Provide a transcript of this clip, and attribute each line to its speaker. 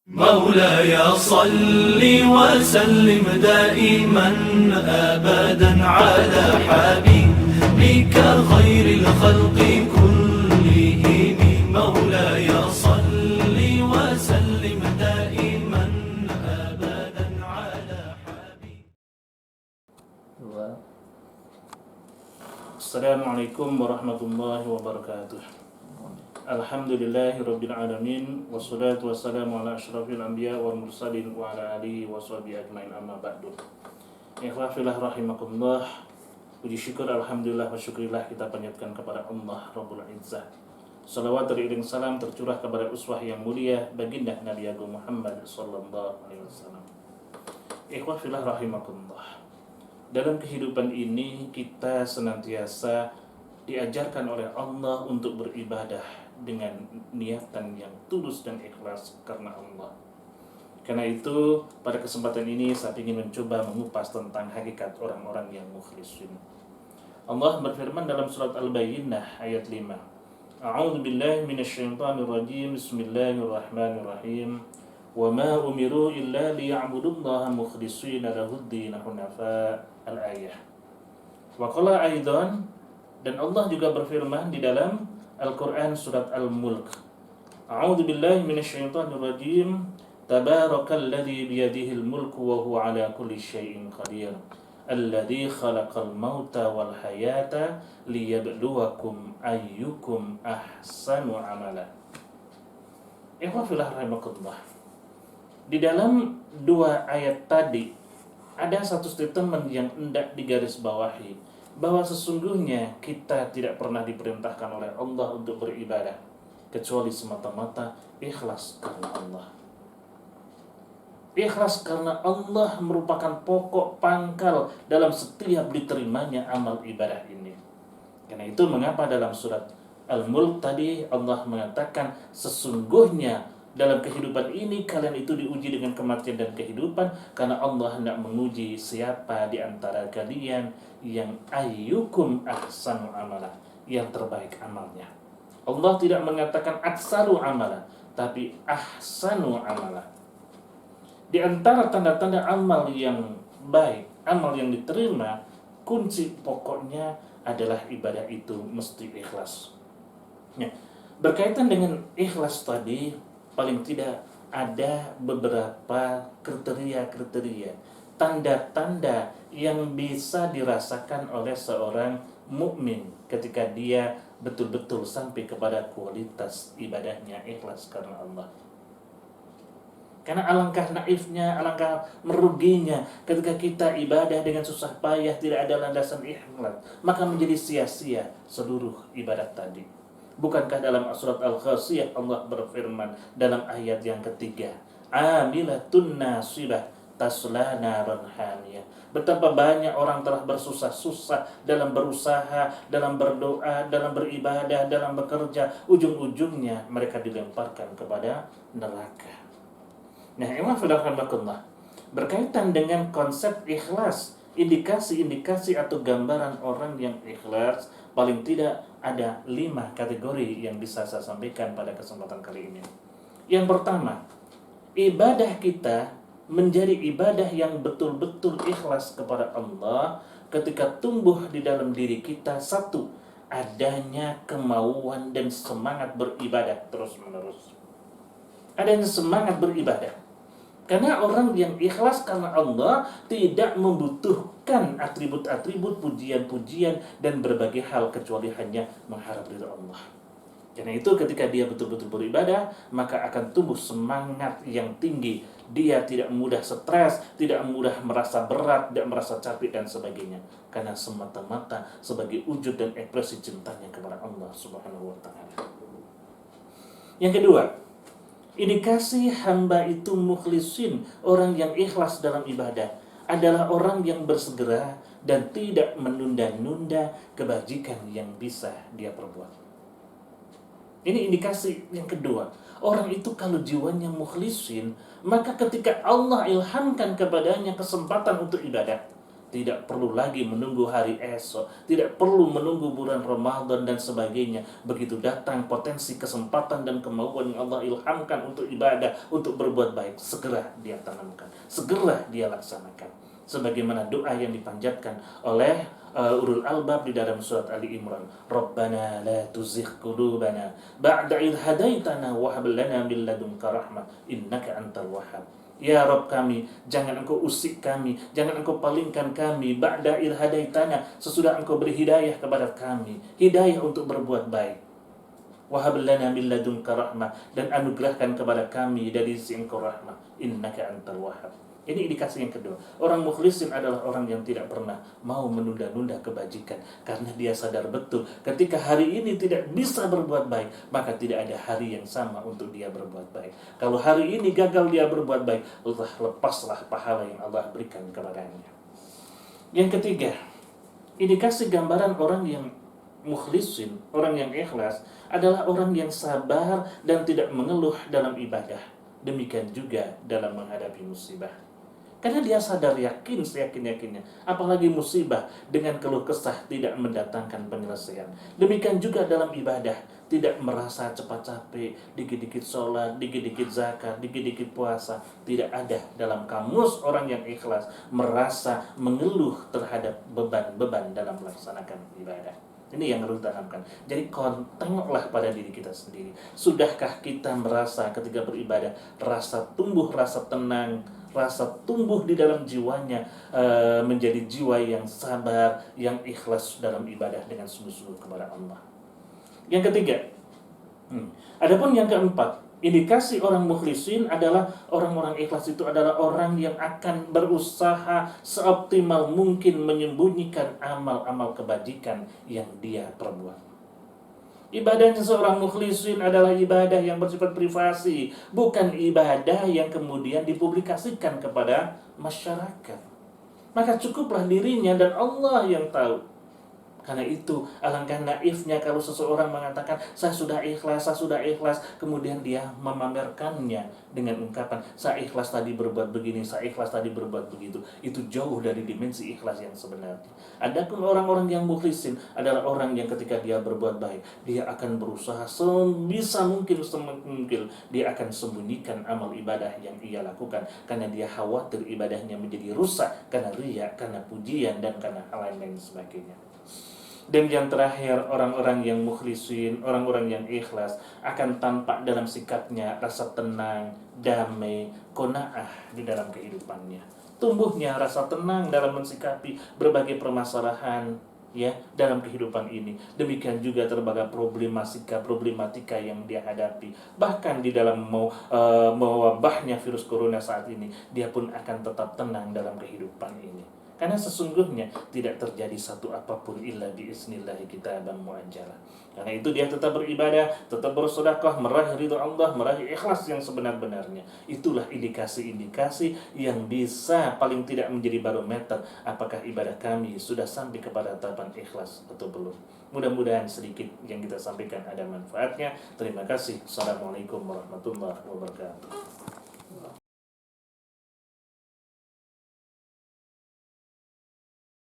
Speaker 1: مولاي صل وسلم دائما أبدا على حبيبك خير الخلق كلهم مولاي صل وسلم دائما أبدا على حبيبك.
Speaker 2: السلام عليكم ورحمة الله وبركاته. Alhamdulillahi Rabbil Alamin. Wassalatu wassalamu ala ashrafil anbiya wal mursalin wa ala alihi wa sahbihi ajmain, amma ba'du. Ikhwah fillah rahimakumullah. Puji syukur alhamdulillah wa syukrillah kita panjatkan kepada Allah Rabbul Izzah. Salawat teriring salam tercurah kepada uswah yang mulia baginda Nabi Agung Muhammad sallallahu alaihi wasallam. Ikhwah fillah rahimakumullah. Dalam kehidupan ini kita senantiasa diajarkan oleh Allah untuk beribadah dengan niatan yang tulus dan ikhlas karena Allah. Karena itu pada kesempatan ini saya ingin mencoba mengupas tentang hakikat orang-orang yang mukhlisin. Allah berfirman dalam surat Al-Bayyinah ayat 5. A'udzu billahi minasyaitonir rajim. Bismillahirrahmanirrahim. Wa ma umiru illa liya'budullaha mukhlishina lahud-din hunafa. Al-ayah. Wa qala aidan, dan Allah juga berfirman di dalam Al-Quran surat Al-Mulk. A'udzu billahi minasyaitonir rajim. Tabarakalladzi biyadihil mulku wa huwa ala kulli syai'in qadir. Alladzi khalaqal mauta wal hayata liyabluwakum ayyukum ahsanu amala. Ikhwah fillah rahimakumullah. Di dalam dua ayat tadi ada satu statement yang hendak digarisbawahi, bahwa sesungguhnya kita tidak pernah diperintahkan oleh Allah untuk beribadah kecuali semata-mata ikhlas karena Allah. Ikhlas karena Allah merupakan pokok pangkal dalam setiap diterimanya amal ibadah ini. Karena itu mengapa dalam surat Al-Mulk tadi Allah mengatakan sesungguhnya dalam kehidupan ini kalian itu diuji dengan kematian dan kehidupan, karena Allah hendak menguji siapa di antara kalian yang ayyukum ahsanu amala, yang terbaik amalnya. Allah tidak mengatakan aksaru amala, tapi ahsanu amala. Di antara tanda-tanda amal yang baik, amal yang diterima, kunci pokoknya adalah ibadah itu mesti ikhlas. Ya, berkaitan dengan ikhlas tadi, paling tidak ada beberapa kriteria-kriteria, tanda-tanda yang bisa dirasakan oleh seorang mukmin ketika dia betul-betul sampai kepada kualitas ibadahnya ikhlas karena Allah. Karena alangkah naifnya, alangkah meruginya ketika kita ibadah dengan susah payah, tidak ada landasan ikhlas, maka menjadi sia-sia seluruh ibadah tadi. Bukankah dalam surat Al-Ghashiyah Allah berfirman dalam ayat yang ketiga, amilatun nasibah tasla naran hamiyah. Betapa banyak orang telah bersusah-susah dalam berusaha, dalam berdoa, dalam beribadah, dalam bekerja, ujung-ujungnya mereka dilemparkan kepada neraka. Nah, emang sudah rahmatullah, berkaitan dengan konsep ikhlas, indikasi-indikasi atau gambaran orang yang ikhlas, paling tidak ada 5 kategori yang bisa saya sampaikan pada kesempatan kali ini. Yang pertama, ibadah kita menjadi ibadah yang betul-betul ikhlas kepada Allah ketika tumbuh di dalam diri kita, satu, adanya kemauan dan semangat beribadah terus-menerus. Adanya semangat beribadah. Karena orang yang ikhlas karena Allah tidak membutuhkan atribut-atribut, pujian-pujian, dan berbagai hal kecuali hanya mengharap ridha Allah. Karena itu ketika dia betul-betul beribadah, maka akan tumbuh semangat yang tinggi. Dia tidak mudah stres, tidak mudah merasa berat, tidak merasa capek, dan sebagainya. Karena semata-mata sebagai wujud dan ekspresi cintanya kepada Allah Subhanahu wa ta'ala. Yang kedua, indikasi hamba itu mukhlisin, orang yang ikhlas dalam ibadah, adalah orang yang bersegera dan tidak menunda-nunda kebajikan yang bisa dia perbuat. Ini indikasi yang kedua. Orang itu kalau jiwanya mukhlisin, maka ketika Allah ilhamkan kepadanya kesempatan untuk ibadah, tidak perlu lagi menunggu hari esok, tidak perlu menunggu bulan Ramadan dan sebagainya. Begitu datang potensi, kesempatan dan kemauan yang Allah ilhamkan untuk ibadah, untuk berbuat baik, segera dia tanamkan, segera dia laksanakan. Sebagaimana doa yang dipanjatkan oleh ulul albab di dalam surat Ali Imran, Rabbana la tuzigh qulubana ba'da idh hadaitana wa hab lana min ladunka rahmah innaka antal wahhab. Ya Rabb kami, jangan engkau usik kami, jangan engkau palingkan kami ba'da idh hadaitana, sesudah engkau beri hidayah kepada kami, hidayah untuk berbuat baik. Wa hab lana min ladunka rahmah, dan anugerahkan kepada kami dari sisi engkau rahmah, innaka antal wahhab. Ini indikasi yang kedua. Orang mukhlisin adalah orang yang tidak pernah mau menunda-nunda kebajikan, karena dia sadar betul ketika hari ini tidak bisa berbuat baik, maka tidak ada hari yang sama untuk dia berbuat baik. Kalau hari ini gagal dia berbuat baik, Allah lepaslah pahala yang Allah berikan kepadanya. Yang ketiga, indikasi gambaran orang yang mukhlisin, orang yang ikhlas, adalah orang yang sabar dan tidak mengeluh dalam ibadah. Demikian juga dalam menghadapi musibah. Karena dia sadar, yakin seyakin-yakinnya, apalagi musibah dengan keluh kesah tidak mendatangkan penyelesaian. Demikian juga dalam ibadah, tidak merasa cepat capek, dikit-dikit sholat, dikit-dikit zakat, dikit-dikit puasa. Tidak ada dalam kamus orang yang ikhlas merasa mengeluh terhadap beban-beban dalam melaksanakan ibadah. Ini yang harus ditanamkan. Jadi tengoklah pada diri kita sendiri. Sudahkah kita merasa ketika beribadah, rasa tumbuh, rasa tenang, rasa tumbuh di dalam jiwanya, menjadi jiwa yang sabar, yang ikhlas dalam ibadah dengan sungguh-sungguh kepada Allah. Yang ketiga, adapun yang keempat, indikasi orang mukhlisin adalah orang-orang ikhlas itu adalah orang yang akan berusaha seoptimal mungkin menyembunyikan amal-amal kebajikan yang dia perbuat. Ibadahnya seorang mukhlisin adalah ibadah yang bersifat privasi, bukan ibadah yang kemudian dipublikasikan kepada masyarakat. Maka cukuplah dirinya dan Allah yang tahu. Karena itu, alangkah naifnya kalau seseorang mengatakan, saya sudah ikhlas, kemudian dia memamerkannya dengan ungkapan, saya ikhlas tadi berbuat begini, saya ikhlas tadi berbuat begitu. Itu jauh dari dimensi ikhlas yang sebenarnya. Adapun orang-orang yang mukhlisin adalah orang yang ketika dia berbuat baik, dia akan berusaha sebisa mungkin, dia akan sembunyikan amal ibadah yang ia lakukan, karena dia khawatir ibadahnya menjadi rusak karena riya, karena pujian, dan karena hal lain sebagainya. Dan yang terakhir, orang-orang yang mukhlisin, orang-orang yang ikhlas akan tampak dalam sikapnya rasa tenang, damai, qanaah di dalam kehidupannya. Tumbuhnya rasa tenang dalam mensikapi berbagai permasalahan ya dalam kehidupan ini. Demikian juga berbagai problematika yang dia hadapi. Bahkan di dalam mewabahnya virus corona saat ini, dia pun akan tetap tenang dalam kehidupan ini. Karena sesungguhnya tidak terjadi satu apapun illa biiznillah kitaban muajjala. Karena itu dia tetap beribadah, tetap bersedekah, meraih ridha Allah, meraih ikhlas yang sebenar-benarnya. Itulah indikasi-indikasi yang bisa paling tidak menjadi barometer apakah ibadah kami sudah sampai kepada tahapan ikhlas atau belum. Mudah-mudahan sedikit yang kita sampaikan ada manfaatnya. Terima kasih. Assalamualaikum warahmatullahi wabarakatuh.